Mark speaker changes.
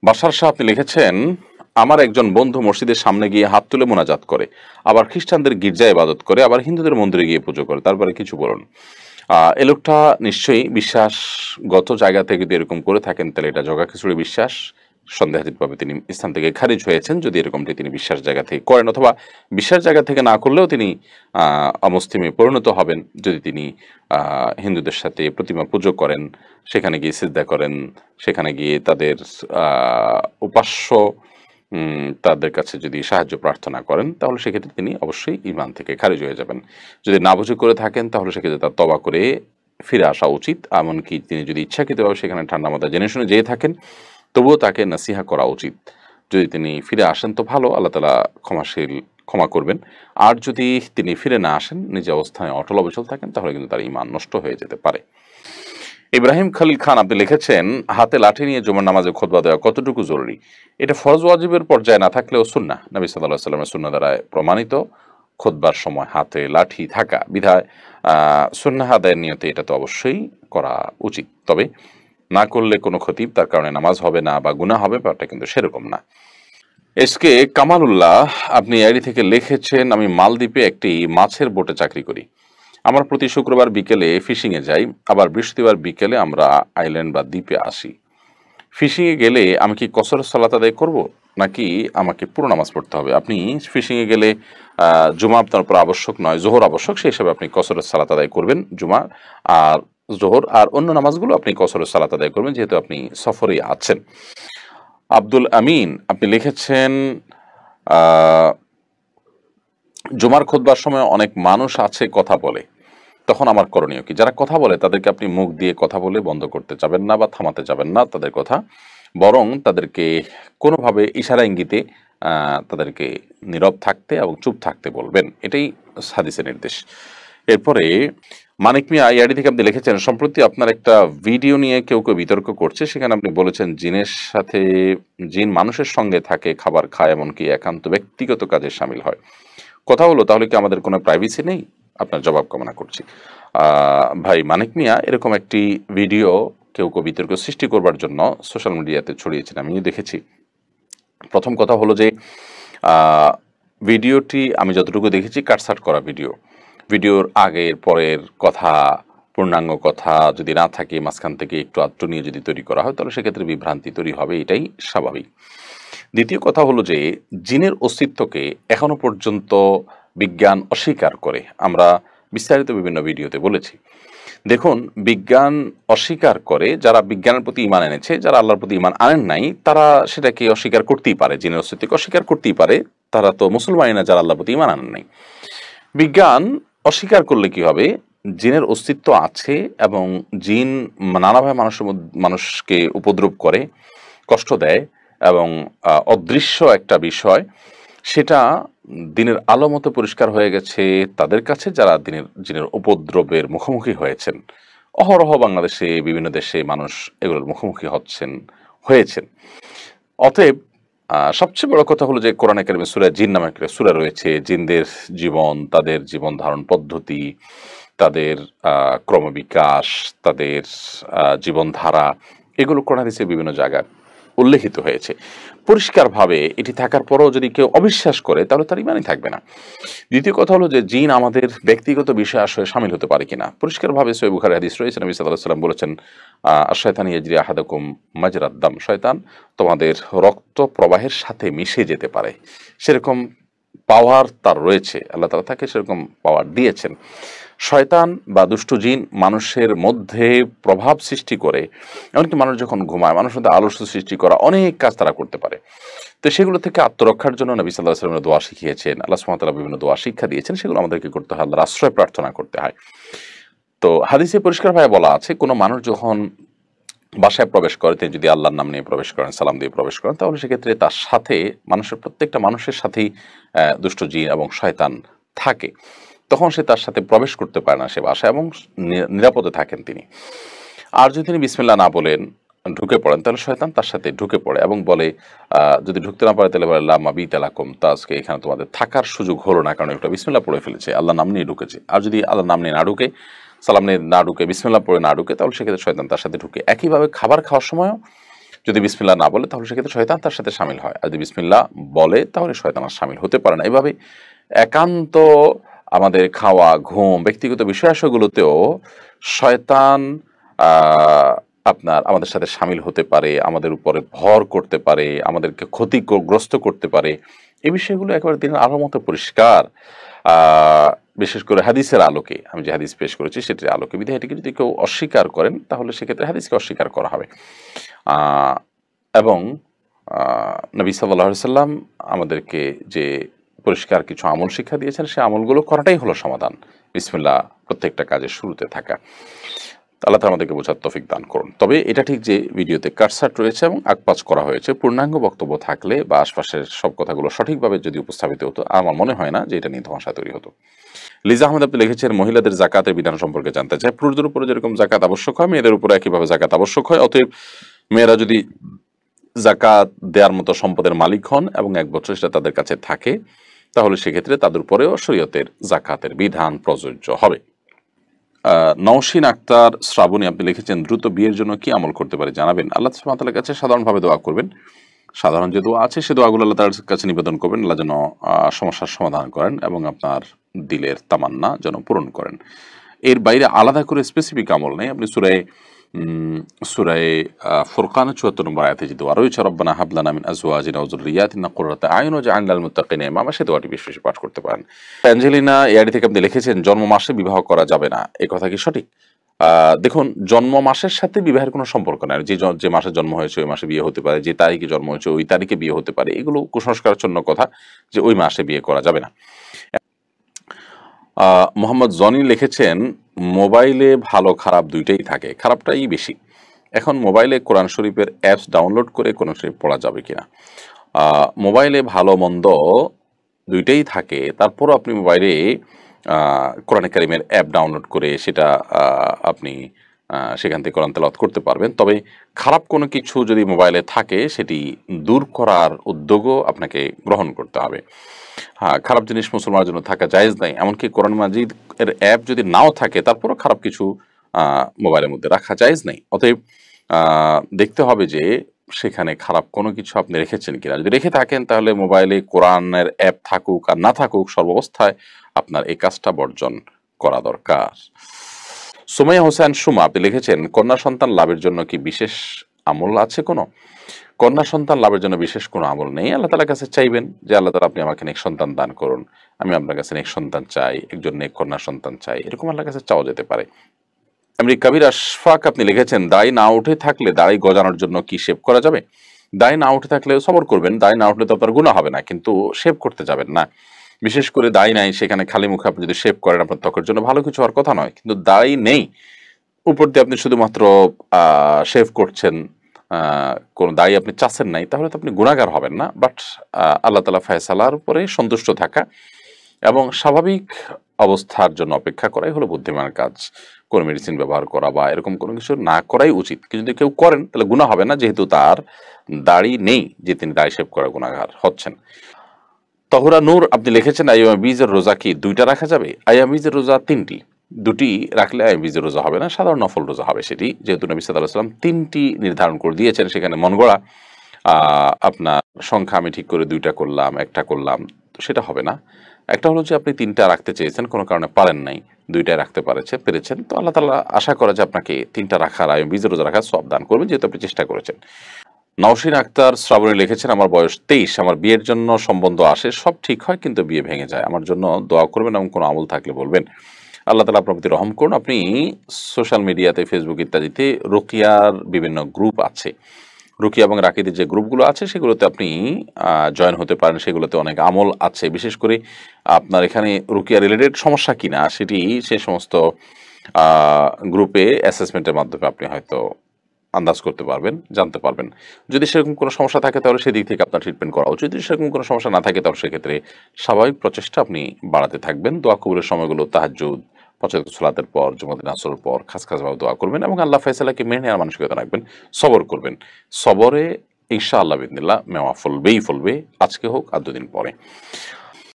Speaker 1: বাশার শাহ আপনি লিখেছেন, আমার একজন বন্ধু মসজিদের সামনে গিয়ে হাত তুলে মোনাজাত করে, আবার খ্রিস্টানদের গির্জায় ইবাদত করে, আবার হিন্দুদের মন্দিরে গিয়ে পুজো করে, তারপরে কিছু বলুন। এ লোকটা নিশ্চয়ই বিশ্বাসগত জায়গা থেকে যদি এরকম করে থাকেন তাহলে এটা জগা খিচুড়ি বিশ্বাস। সন্দেহাতীতভাবে তিনি স্থান থেকে খারিজ হয়েছেন যদি এরকমটি তিনি বিশ্বাস জায়গা থেকে করেন, অথবা বিশ্বাস জায়গা থেকে না করলেও তিনি অমুসলিমে পরিণত হবেন যদি তিনি হিন্দুদের সাথে প্রতিমা পুজো করেন, সেখানে গিয়ে সিজদা করেন, সেখানে গিয়ে তাদের উপাস্য তাদের কাছে যদি সাহায্য প্রার্থনা করেন, তাহলে সেক্ষেত্রে তিনি অবশ্যই ঈমান থেকে খারিজ হয়ে যাবেন। যদি না বুঝে করে থাকেন তাহলে সেক্ষেত্রে তার তওবা করে ফিরে আসা উচিত। এমনকি তিনি যদি ইচ্ছাকৃতভাবে সেখানে ঠান্ডা মাথায় জেনে শুনে যেয়ে থাকেন, তবুও তাকে নাসিহা করা উচিত। যদি তিনি ফিরে আসেন তো ভালো, আল্লাহ তাআলা ক্ষমাশীল, ক্ষমা করবেন। আর যদি তিনি ফিরে না আসেন, নিজ অবস্থায় অটল অবিচল থাকেন, তাহলে কিন্তু তার ঈমান নষ্ট হয়ে যেতে পারে। ইব্রাহিম খলিল খান আপনি লিখেছেন, হাতে লাঠি নিয়ে জুমার নামাজে খুতবা দেওয়া কতটুকু জরুরি? এটা ফরজ ওয়াজিবের পর্যায়ে না থাকলেও সুন্নাহ, নবী সাল্লাল্লাহু আলাইহি ওয়াসাল্লামের সুন্নাহ দ্বারা প্রমাণিত খুতবার সময় হাতে লাঠি থাকা বিধায় সুন্নাহ আদায়ের নিয়তে এটা তো অবশ্যই করা উচিত। তবে না করলে কোনো খতিব তার কারণে নামাজ হবে না বা গুনাহ হবে, ব্যাপারটা কিন্তু সেরকম না। এসকে কামালুল্লাহ আপনি আইডি থেকে লিখেছেন, আমি মালদ্বীপে একটি মাছের বোটে চাকরি করি। আমরা প্রতি শুক্রবার বিকেলে ফিশিংয়ে যাই, আবার বৃহস্পতিবার বিকেলে আমরা আইল্যান্ড বা দ্বীপে আসি। ফিশিংয়ে গেলে আমি কি কসরের সালাত আদায় করব, নাকি আমাকে পুরো নামাজ পড়তে হবে? আপনি ফিশিংয়ে গেলে জুমা আপনার উপর আবশ্যক নয়, জোহর আবশ্যক, সেই হিসাবে আপনি কসরের সালাত আদায় করবেন জুমা আর জোহর, আর অন্য নামাজগুলো আপনি কসরের সালাত আদায় করবেন যেহেতু আপনি সফরেই আছেন। আব্দুল আমিন আপনি লিখেছেন, আহ, জুমার খুতবার সময় অনেক মানুষ আছে কথা বলে, তখন আমার করণীয় কি? যারা কথা বলে তাদেরকে আপনি মুখ দিয়ে কথা বলে বন্ধ করতে যাবেন না বা থামাতে যাবেন না তাদের কথা, বরং তাদেরকে কোনোভাবে ইশারা ইঙ্গিতে তাদেরকে নীরব থাকতে এবং চুপ থাকতে বলবেন, এটাই হাদিসের নির্দেশ। এরপরে মানিক মিয়া ইয়াডি থেকে আপনি লিখেছেন, সম্প্রতি আপনার একটা ভিডিও নিয়ে কেউ কেউ বিতর্ক করছে, সেখানে আপনি বলেছেন জিনের সাথে, জিন মানুষের সঙ্গে থাকে, খাবার খায়, এমনকি একান্ত ব্যক্তিগত কাজে সামিল হয়। কথা হলো, তাহলে কি আমাদের কোনো প্রাইভেসি নেই? আপনার জবাব কামনা করছি। ভাই মানিক মিয়া, এরকম একটি ভিডিও কেউ কেউ বিতর্ক সৃষ্টি করবার জন্য সোশ্যাল মিডিয়াতে ছড়িয়েছেন, আমিও দেখেছি। প্রথম কথা হলো যে ভিডিওটি আমি যতটুকু দেখেছি কাটছাট করা ভিডিও। ভিডিওর আগের পরের কথা, পূর্ণাঙ্গ কথা যদি না থাকে, মাঝখান থেকে একটু আধটু নিয়ে যদি তৈরি করা হয়, তাহলে সেক্ষেত্রে বিভ্রান্তি তৈরি হবে, এটাই স্বাভাবিক। দ্বিতীয় কথা হলো যে জিনের অস্তিত্বকে এখনো পর্যন্ত বিজ্ঞান অস্বীকার করে, আমরা বিস্তারিত বিভিন্ন ভিডিওতে বলেছি। দেখুন, বিজ্ঞান অস্বীকার করে যারা বিজ্ঞানের প্রতি ঈমান এনেছে, যারা আল্লাহর প্রতি ঈমান আনেন নাই তারা সেটাকে অস্বীকার করতেই পারে, জিনের অস্তিত্বকে অস্বীকার করতেই পারে, তারা তো মুসলমানই না যারা আল্লাহর প্রতি ঈমান আনেন নাই। বিজ্ঞান অস্বীকার করলে কি হবে? জিনের অস্তিত্ব আছে এবং জিন নানাভাবে মানুষকে উপদ্রব করে, কষ্ট দেয় এবং অদৃশ্য একটা বিষয়, সেটা দিনের আলো মতো পরিষ্কার হয়ে গেছে তাদের কাছে যারা জিনের উপদ্রবের মুখোমুখি হয়েছেন। অহরহ বাংলাদেশে বিভিন্ন দেশে মানুষ এগুলোর মুখোমুখি হয়েছেন। অতএব সবচেয়ে বড় কথা হলো যে কোরআনে কারিমে সূরা জিন নামে একটা সূরা রয়েছে, জিনদের জীবন, তাদের জীবন ধারণ পদ্ধতি, তাদের ক্রমবিকাশ, তাদের জীবনধারা, এগুলো কোরআন হাদিসে বিভিন্ন জায়গায় উল্লেখিত হয়েছে। পরিষ্কারভাবে এটি থাকার পরেও যদি কেউ অবিশ্বাস করে তাহলে তার ঈমানই থাকবে না। দ্বিতীয় কথা হলো যে জিন আমাদের ব্যক্তিগত বিষয় আসলে শামিল হতে পারে কিনা। পরিষ্কারভাবে সহিহ বুখারী হাদিস রয়েছে, নবী সাল্লাল্লাহু আলাইহি ওয়াসাল্লাম বলেছেন, আশ-শায়তানু ইয়াজরি আহাদাকুম মাজরাদ দাম, শয়তান তোমাদের রক্ত প্রবাহের সাথে মিশে যেতে পারে। সেরকম পাওয়ার তার রয়েছে, আল্লাহ তাআলা তাকে সেরকম পাওয়ার দিয়েছেন। শয়তান বা দুষ্ট জিন মানুষের মধ্যে প্রভাব সৃষ্টি করে, এমনকি মানুষ যখন ঘুমায় মানুষের মধ্যে আলস্য সৃষ্টি করা, অনেক কাজ তারা করতে পারে। তো সেগুলো থেকে আত্মরক্ষার জন্য নবী সাল্লাল্লাহু আলাইহি ওয়াসাল্লাম দোয়া শিখিয়েছেন, আল্লাহ সুবহানাহু ওয়া তাআলা বিভিন্ন দোয়া শিক্ষা দিয়েছেন, সেগুলো আমাদেরকে করতে হয়, আল্লাহর আশ্রয় প্রার্থনা করতে হয়। তো হাদিসে পরিষ্কারভাবে বলা আছে, কোনো মানুষ যখন বাসায় প্রবেশ করে তিনি যদি আল্লাহর নাম নিয়ে প্রবেশ করেন, সালাম দিয়ে প্রবেশ করেন, তাহলে সেক্ষেত্রে তার সাথে প্রত্যেকটা মানুষের সাথেই দুষ্ট জিন এবং শয়তান থাকে। তখন সে তার সাথে প্রবেশ করতে পারে না সে বাসায়, এবং নিরাপদে থাকেন তিনি। আর যদি তিনি বিসমিল্লাহ না বলেন ঢুকে পড়েন, তাহলে শয়তান তার সাথে ঢুকে পড়ে এবং বলে, যদি ঢুকতে না পারে তাহলে বলে লা মাবিতা লাকুম, তা আজকে এখানে তোমাদের থাকার সুযোগ হলো না, কারণ একটা বিসমিল্লাহ পড়ে ফেলেছে, আল্লাহর নাম নিয়ে ঢুকেছে। আর যদি আল্লাহর নাম নিয়ে না ঢুকে, সালাম নিয়ে না ঢুকে, বিসমিল্লাহ পড়ে না ঢুকে, তাহলে সেক্ষেত্রে শয়তান তার সাথে ঢুকে। একইভাবে খাবার খাওয়ার সময়ও যদি বিসমিল্লাহ না বলে তাহলে সেক্ষেত্রে শয়তান তার সাথে শামিল হয়, আর যদি বিসমিল্লাহ বলে তাহলে শয়তান আর শামিল হতে পারে না। এভাবে একান্ত আমাদের খাওয়া, ঘুম, ব্যক্তিগত বিষয়াশয়গুলোতেও শয়তান আপনার আমাদের সাথে শামিল হতে পারে, আমাদের উপরে ভর করতে পারে, আমাদেরকে ক্ষতিগ্রস্ত করতে পারে। এই বিষয়গুলো একেবারে দিনের আলোর মতো পরিষ্কার। বিশেষ করে হাদিসের আলোকে, আমি যে হাদিস পেশ করেছি সেটির আলোকে, বিধায় এটিকে যদি কেউ অস্বীকার করেন তাহলে সেক্ষেত্রে হাদিসকে অস্বীকার করা হবে। এবং নবী সাল্লাল্লাহু আলাইহি সাল্লাম আমাদেরকে যে পরিষ্কার কিছু আমল শিক্ষা দিয়েছেন, সে আমলগুলো করাটাই হলো সমাধান। বিসমিল্লাহ প্রত্যেকটা কাজের শুরুতে থাকা। আল্লাহ তাআলা আমাদেরকে বোঝার তৌফিক দান করুন। তবে এটা ঠিক যে ভিডিওতে কাটছাঁট রয়েছে এবং আকপাচ করা হয়েছে, পূর্ণাঙ্গ বক্তব্য থাকলে বা আশপাশের সব কথাগুলো সঠিকভাবে যদি উপস্থাপিত হতো, আমার মনে হয় না যে এটা নিয়ে ধোঁয়াশা তৈরি হতো। লিজা আহমেদ আপনি লিখেছেন, মহিলাদের জাকাতের বিধান সম্পর্কে জানতে চাই। পুরুষদের উপরে যেরকম জাকাত আবশ্যক হয়, মেয়েদের উপরে একইভাবে জাকাত আবশ্যক হয়। অতএব মেয়েরা যদি জাকাত দেওয়ার মতো সম্পদের মালিক হন এবং 1 বছর সেটা তাদের কাছে থাকে, তাহলে সেক্ষেত্রে তাদের উপরেও শরীয়তের জাকাতের বিধান প্রযোজ্য হবে। নওশিন আক্তার শ্রাবণী আপনি লিখেছেন, দ্রুত বিয়ের জন্য কি আমল করতে পারি জানাবেন। আল্লাহ সুবহানাহু ওয়া তাআলার কাছে সাধারণভাবে দোয়া করবেন। সাধারণ যে দোয়া আছে সে দোয়াগুলো আল্লাহ তাআলার কাছে নিবেদন করবেন, আল্লাহ যেন সমস্যার সমাধান করেন এবং আপনার দিলের তামান্না যেন পূরণ করেন। এর বাইরে আলাদা করে স্পেসিফিক আমল নেই। আপনি সূরা ফুরকানের ৭৪ নম্বর আয়াতে যে দোয়া রয়েছে, রব্বানা হাব লানা মিন আজওয়াজিনা ওয়া যুররিয়াতিনা কুররাতা আয়ুন ওয়াজআলনা লিল মুত্তাকিনা ইমামা, সে দোয়াটি বেশি বেশি পাঠ করতে পারেন। অ্যাঞ্জেলিনা এআরডি থেকে আপনি লিখেছেন, জন্ম মাসে বিবাহ করা যাবে না, এ কথা কি সঠিক? দেখুন, জন্ম মাসের সাথে বিবাহের কোনো সম্পর্ক নাই। যে মাসে জন্ম হয়েছে ওই মাসে বিয়ে হতে পারে, যে তারিখে জন্ম হয়েছে ওই তারিখে বিয়ে হতে পারে। এগুলো কুসংস্কারাচ্ছন্ন কথা যে ওই মাসে বিয়ে করা যাবে না। মোহাম্মদ জনি লিখেছেন, মোবাইলে ভালো খারাপ দুইটাই থাকে, খারাপটাই বেশি। এখন মোবাইলে কোরআন শরীফের অ্যাপস ডাউনলোড করে কোরআন শরীফ পড়া যাবে কিনা? মোবাইলে ভালো মন্দ দুইটাই থাকে, তারপরও আপনি মোবাইলে কোরআনে কারিমের অ্যাপ ডাউনলোড করে সেটা আপনি সেখান থেকে কোরআন তেলাওয়াত করতে পারবেন। তবে খারাপ কোনো কিছু যদি মোবাইলে থাকে সেটি দূর করার উদ্যোগও আপনাকে গ্রহণ করতে হবে। হ্যাঁ, খারাপ জিনিস মুসলমানের জন্য থাকা জায়েজ নাই। এমনকি কোরআন মাজিদ এর অ্যাপ যদি নাও থাকে তারপরও খারাপ কিছু মোবাইলের মধ্যে রাখা জায়েজ নাই। অতএব দেখতে হবে যে সেখানে খারাপ কোনো কিছু আপনি রেখেছেন কিনা। যদি রেখে থাকেন তাহলে মোবাইলে কোরআনের অ্যাপ থাকুক আর না থাকুক, সর্বাবস্থায় আপনার এই কাজটা বর্জন করা দরকার। সুমাইয়া হোসেন সুমা আপনি লিখেছেন, কন্যা সন্তান লাভের জন্য কি বিশেষ আমল আছে কোনো? কন্যা সন্তান লাভের জন্য বিশেষ কোনো আমল নেই। আল্লাহ তাআলার কাছে চাইবেন যে আল্লাহ তাআলা আপনি আমাকে নেক সন্তান দান করুন, আমি আপনার কাছে নেক সন্তান চাই, একজন নেক কন্যা সন্তান চাই, এরকম আল্লাহর কাছে চাওয়া যেতে পারে। এমনি কবির আশফাক আপনি লিখেছেন, দাড়ি না উঠে থাকলে দাড়ি গজানোর জন্য কি শেভ করা যাবে? দাড়ি না উঠে থাকলে সবর করবেন, দাড়ি না উঠলে তো আপনার গুনাহ হবে না, কিন্তু শেভ করতে যাবেন না। বিশেষ করে দাড়ি নাই সেখানে খালি মুখে আপনি যদি শেভ করেন আপনার ত্বকের জন্য ভালো কিছু হওয়ার কথা নয়, কিন্তু দাড়ি নেই উপর দিয়ে আপনি শুধুমাত্র শেভ করছেন, কোনো দাড়ি আপনি চাচ্ছেন নাই, তাহলে তো আপনি গুনাহগার হবেন না। বাট আল্লাহ তাআলা ফায়সালার উপরে সন্তুষ্ট থাকা এবং স্বাভাবিক অবস্থার জন্য অপেক্ষা করাই হলো বুদ্ধিমানের কাজ। কোনো মেডিসিন ব্যবহার করা বা এরকম কোনো কিছু না করাই উচিত। কিন্তু যদি কেউ করেন তাহলে গুনাহ হবে না, যেহেতু তার দাড়ি নেই যে তিনি দাড়ি শেভ করা গুনাহগার হচ্ছেন। তহুরা নূর আপনি লিখেছেন, আইয়ামে বীজের রোজা কি 2টা রাখা যাবে? আইয়ামে বীজের রোজা 3টি, 2টি রাখলে আইয়ামে বীজের রোজা হবে না, সাধারণ নফল রোজা হবে সেটি। যেহেতু নবী সাল্লাল্লাহু আলাইহি ওয়াসাল্লাম 3টি নির্ধারণ করে দিয়েছেন, সেখানে মন গড়া আপনার সংখ্যা আমি ঠিক করে 2টা করলাম, 1টা করলাম, তো সেটা হবে না। একটা হলো যে আপনি 3টা রাখতে চেয়েছেন, কোনো কারণে পারেন নাই, 2টায় রাখতে পেরেছেন, তো আল্লাহ তাআলা আশা করে যে আপনাকে 3টা রাখার, আইয়ামে বীজের রোজা রাখার সওয়াব দান করবেন, যেহেতু আপনি চেষ্টা করেছেন। নওশিন আক্তার শ্রাবণী লিখেছেন, আমার বয়স 23, আমার বিয়ের জন্য সম্বন্ধ আসে, সব ঠিক হয় কিন্তু বিয়ে ভেঙে যায়, আমার জন্য দোয়া করবেন এবং কোনো আমল থাকলে বলবেন। আল্লাহ তাআলা আপনার প্রতি রহম করুন। আপনি সোশ্যাল মিডিয়াতে, ফেসবুক ইত্যাদিতে রুকিয়ার বিভিন্ন গ্রুপ আছে, রুকিয়া এবং রাকিদের যে গ্রুপগুলো আছে সেগুলোতে আপনি জয়েন হতে পারেন। সেগুলোতে অনেক আমল আছে, বিশেষ করে আপনার এখানে রুকিয়া রিলেটেড সমস্যা কিনা সেটি সে সমস্ত গ্রুপে অ্যাসেসমেন্টের মাধ্যমে আপনি হয়তো আন্দাজ করতে পারবেন, জানতে পারবেন। যদি সেরকম কোনো সমস্যা থাকে তাহলে সেদিক থেকে আপনার ট্রিটমেন্ট করা উচিত। যদি সেরকম কোনো সমস্যা না থাকে তাহলে সেক্ষেত্রে স্বাভাবিক প্রচেষ্টা আপনি বাড়াতে থাকবেন। দোয়া কবুলের সময়গুলো তাহাজ্জুদ, ৫ ওয়াক্ত সালাতের পর, জুমাতুল আসরের পর খাসভাবে দোয়া করবেন এবং আল্লাহ ফায়সালাকে মেনে নেওয়ার মানসিকতা রাখবেন, সবর করবেন। সবরে ইনশাআল্লাহ বিদিনিল্লাহ মেওয়া ফলবেই ফলবে, আজকে হোক আর 2 দিন পরে।